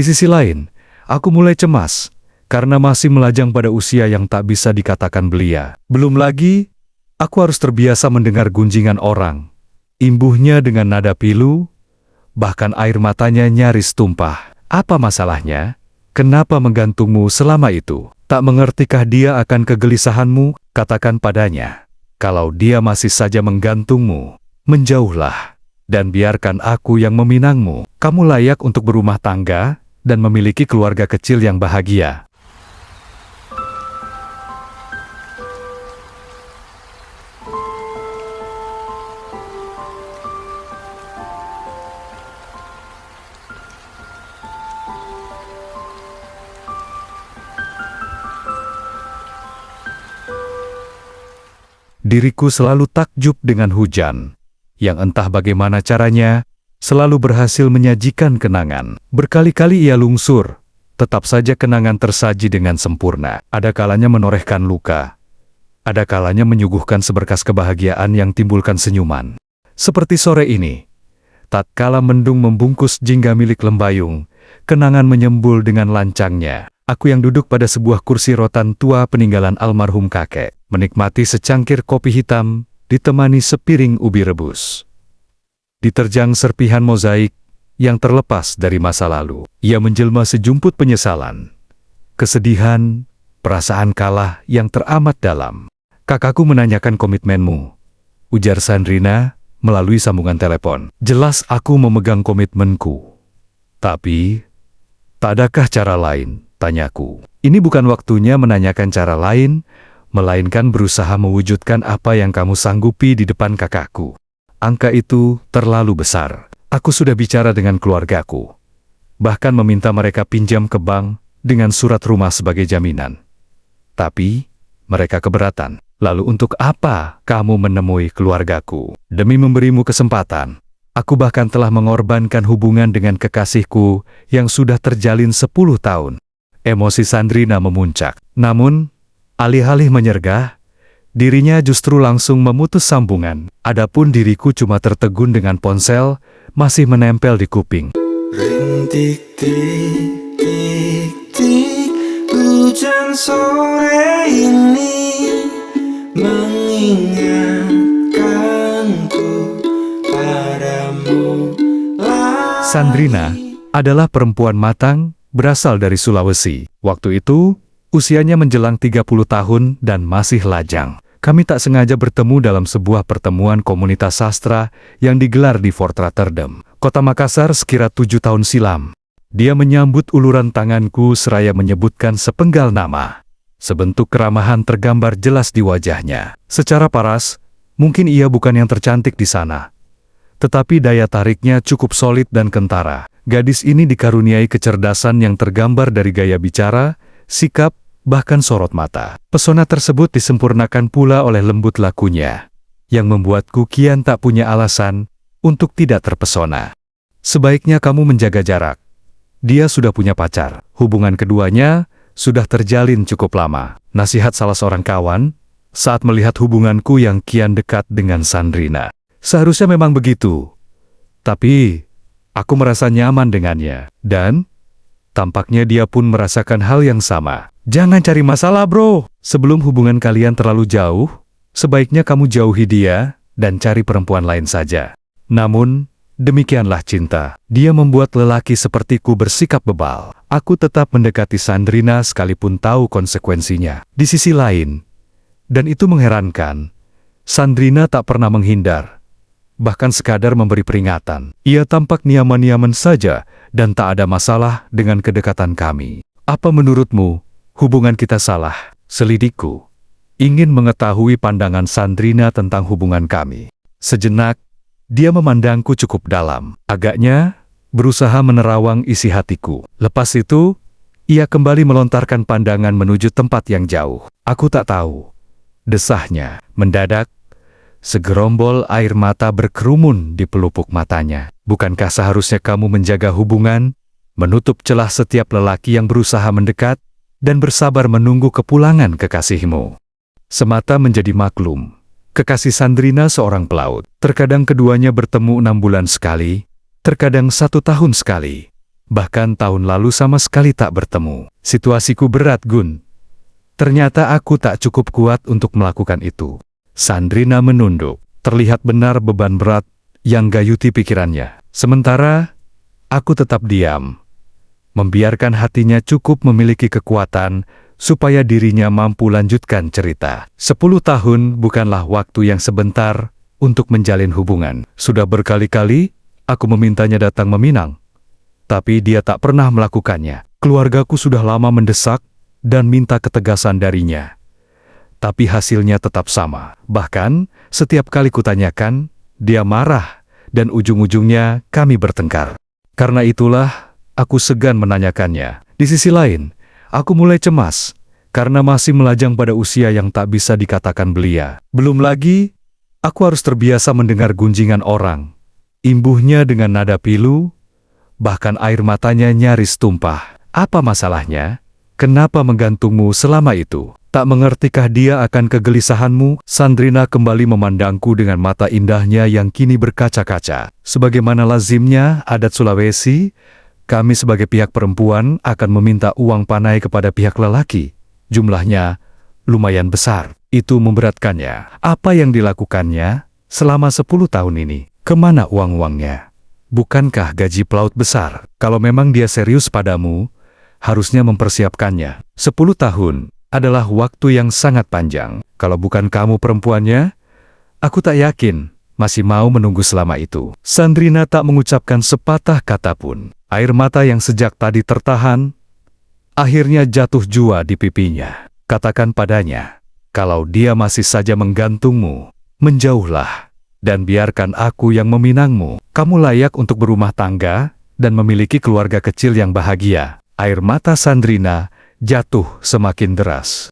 Di sisi lain, aku mulai cemas karena masih melajang pada usia yang tak bisa dikatakan belia. Belum lagi, aku harus terbiasa mendengar gunjingan orang, imbuhnya dengan nada pilu, bahkan air matanya nyaris tumpah. Apa masalahnya? Kenapa menggantungmu selama itu? Tak mengertikah dia akan kegelisahanmu? Katakan padanya. Kalau dia masih saja menggantungmu, menjauhlah, dan biarkan aku yang meminangmu. Kamu layak untuk berumah tangga dan memiliki keluarga kecil yang bahagia. Diriku selalu takjub dengan hujan, yang entah bagaimana caranya, selalu berhasil menyajikan kenangan. Berkali-kali ia lungsur, tetap saja kenangan tersaji dengan sempurna. Ada kalanya menorehkan luka, ada kalanya menyuguhkan seberkas kebahagiaan yang timbulkan senyuman. Seperti sore ini, tatkala mendung membungkus jingga milik lembayung, kenangan menyembul dengan lancangnya. Aku yang duduk pada sebuah kursi rotan tua peninggalan almarhum kakek, menikmati secangkir kopi hitam, ditemani sepiring ubi rebus. Diterjang serpihan mozaik yang terlepas dari masa lalu, ia menjelma sejumput penyesalan, kesedihan, perasaan kalah yang teramat dalam. Kakakku menanyakan komitmenmu, ujar Sandrina melalui sambungan telepon. Jelas aku memegang komitmenku. Tapi, tak adakah cara lain? Tanyaku. Ini bukan waktunya menanyakan cara lain, melainkan berusaha mewujudkan apa yang kamu sanggupi di depan kakakku. Angka itu terlalu besar. Aku sudah bicara dengan keluargaku, bahkan meminta mereka pinjam ke bank dengan surat rumah sebagai jaminan. Tapi, mereka keberatan. Lalu untuk apa kamu menemui keluargaku? Demi memberimu kesempatan, aku bahkan telah mengorbankan hubungan dengan kekasihku yang sudah terjalin 10 tahun. Emosi Sandrina memuncak. Namun, alih-alih menyergah, dirinya justru langsung memutus sambungan. Adapun diriku cuma tertegun dengan ponsel masih menempel di kuping. Rintik tik tik tik, hujan sore ini mengingatkanku padamu. Sandrina adalah perempuan matang, berasal dari Sulawesi. Waktu itu, usianya menjelang 30 tahun dan masih lajang. Kami tak sengaja bertemu dalam sebuah pertemuan komunitas sastra yang digelar di Fort Rotterdam, Kota Makassar sekira 7 tahun silam. Dia menyambut uluran tanganku seraya menyebutkan sepenggal nama. Sebentuk keramahan tergambar jelas di wajahnya. Secara paras, mungkin ia bukan yang tercantik di sana, tetapi daya tariknya cukup solid dan kentara. Gadis ini dikaruniai kecerdasan yang tergambar dari gaya bicara, sikap, bahkan sorot mata. Pesona tersebut disempurnakan pula oleh lembut lakunya, yang membuatku kian tak punya alasan untuk tidak terpesona. Sebaiknya kamu menjaga jarak. Dia sudah punya pacar. Hubungan keduanya sudah terjalin cukup lama. Nasihat salah seorang kawan saat melihat hubunganku yang kian dekat dengan Sandrina. Seharusnya memang begitu. Tapi, aku merasa nyaman dengannya. Dan, tampaknya dia pun merasakan hal yang sama. Jangan cari masalah, bro. Sebelum hubungan kalian terlalu jauh, sebaiknya kamu jauhi dia dan cari perempuan lain saja. Namun, demikianlah cinta. Dia membuat lelaki sepertiku bersikap bebal. Aku tetap mendekati Sandrina sekalipun tahu konsekuensinya. Di sisi lain, dan itu mengherankan, Sandrina tak pernah menghindar. Bahkan sekadar memberi peringatan. Ia tampak nyaman-nyaman saja dan tak ada masalah dengan kedekatan kami. Apa menurutmu, hubungan kita salah? Selidikku ingin mengetahui pandangan Sandrina tentang hubungan kami. Sejenak, dia memandangku cukup dalam. Agaknya berusaha menerawang isi hatiku. Lepas itu, ia kembali melontarkan pandangan menuju tempat yang jauh. Aku tak tahu, desahnya. Mendadak, segerombol air mata berkerumun di pelupuk matanya. Bukankah seharusnya kamu menjaga hubungan, menutup celah setiap lelaki yang berusaha mendekat, dan bersabar menunggu kepulangan kekasihmu? Semata menjadi maklum, kekasih Sandrina seorang pelaut. Terkadang keduanya bertemu 6 bulan sekali, terkadang 1 tahun sekali. Bahkan tahun lalu sama sekali tak bertemu. Situasiku berat, Gun. Ternyata aku tak cukup kuat untuk melakukan itu. Sandrina menunduk. Terlihat benar beban berat yang gayuti pikirannya. Sementara, aku tetap diam. Membiarkan hatinya cukup memiliki kekuatan supaya dirinya mampu lanjutkan cerita. 10 tahun bukanlah waktu yang sebentar untuk menjalin hubungan. Sudah berkali-kali aku memintanya datang meminang, tapi dia tak pernah melakukannya. Keluargaku sudah lama mendesak dan minta ketegasan darinya. Tapi hasilnya tetap sama. Bahkan, setiap kali kutanyakan, dia marah dan ujung-ujungnya kami bertengkar. Karena itulah, aku segan menanyakannya. Di sisi lain, aku mulai cemas karena masih melajang pada usia yang tak bisa dikatakan belia. Belum lagi, aku harus terbiasa mendengar gunjingan orang. Imbuhnya dengan nada pilu, bahkan air matanya nyaris tumpah. Apa masalahnya? Kenapa menggantungmu selama itu? Tak mengertikah dia akan kegelisahanmu? Sandrina kembali memandangku dengan mata indahnya yang kini berkaca-kaca. Sebagaimana lazimnya adat Sulawesi, kami sebagai pihak perempuan akan meminta uang panai kepada pihak lelaki. Jumlahnya lumayan besar. Itu memberatkannya. Apa yang dilakukannya selama 10 tahun ini? Kemana uang-uangnya? Bukankah gaji pelaut besar? Kalau memang dia serius padamu, harusnya mempersiapkannya. 10 tahun adalah waktu yang sangat panjang. Kalau bukan kamu perempuannya, aku tak yakin masih mau menunggu selama itu. Sandrina tak mengucapkan sepatah kata pun. Air mata yang sejak tadi tertahan, akhirnya jatuh jua di pipinya. Katakan padanya, kalau dia masih saja menggantungmu, menjauhlah, dan biarkan aku yang meminangmu. Kamu layak untuk berumah tangga dan memiliki keluarga kecil yang bahagia. Air mata Sandrina jatuh semakin deras.